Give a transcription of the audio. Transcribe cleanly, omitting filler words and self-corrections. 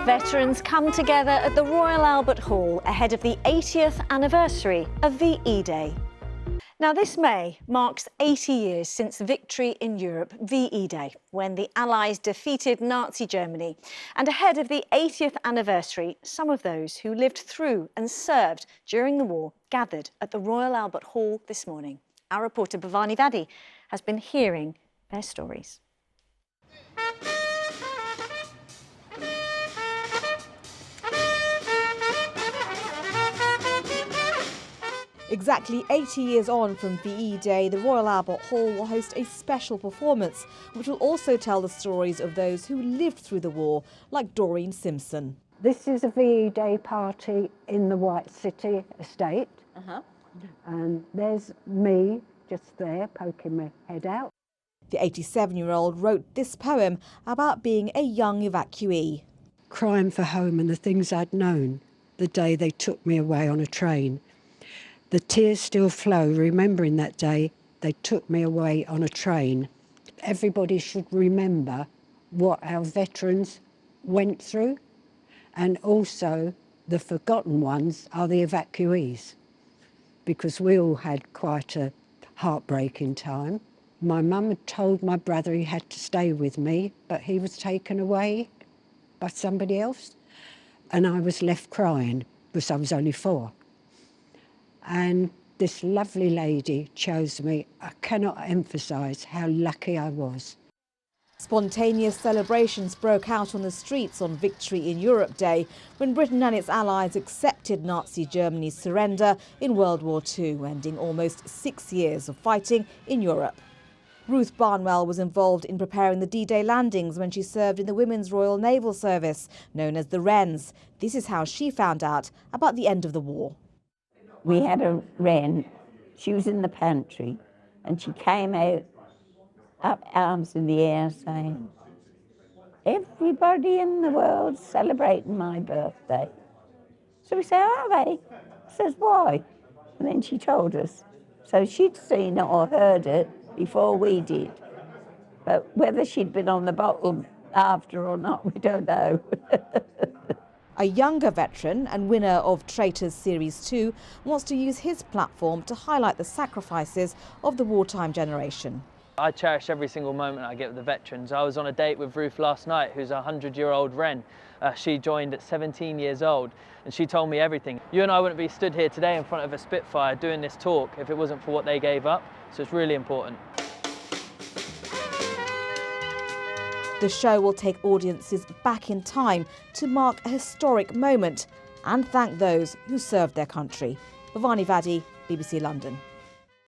Veterans come together at the Royal Albert Hall ahead of the 80th anniversary of VEday. Now, this May marks 80 years since victory in Europe, VEday, when the Allies defeated Nazi Germany. And ahead of the 80th anniversary, some of those who lived through and served during the war gathered at the Royal Albert Hall this morning. Our reporter VEday has been hearing their stories. Exactly 80 years on from VEday, the Royal Albert Hall will host a special performance, which will also tell the stories of those who lived through the war, like Doreen Simpson. This is a VEday party in the White City estate. And there's me just there poking my head out. The 87-year-old wrote this poem about being a young evacuee. Crying for home and the things I'd known the day they took me away on a train. The tears still flow, remembering that day they took me away on a train. Everybody should remember what our veterans went through, and also the forgotten ones are the evacuees, because we all had quite a heartbreaking time. My mum had told my brother he had to stay with me, but he was taken away by somebody else, and I was left crying because I was only 4. And this lovely lady chose me. I cannot emphasise how lucky I was. Spontaneous celebrations broke out on the streets on Victory in Europe Day when Britain and its allies accepted Nazi Germany's surrender in World War II, ending almost 6 years of fighting in Europe. Ruth Barnwell was involved in preparing the D-Day landings when she served in the Women's Royal Naval Service, known as the Wrens. This is how she found out about the end of the war. We had a wren. She was in the pantry, and she came out, up arms in the air, saying, "Everybody in the world's celebrating my birthday." So we say, "Are they?" Says, "Why?" And then she told us. So she'd seen it or heard it before we did. But whether she'd been on the bottle after or not, we don't know. A younger veteran and winner of Traitors Series 2 wants to use his platform to highlight the sacrifices of the wartime generation. I cherish every single moment I get with the veterans. I was on a date with Ruth last night, who's a 100-year-old Wren. She joined at 17 years old, and she told me everything. You and I wouldn't be stood here today in front of a Spitfire doing this talk if it wasn't for what they gave up, so it's really important. The show will take audiences back in time to mark a historic moment and thank those who served their country. VEday, BBC London.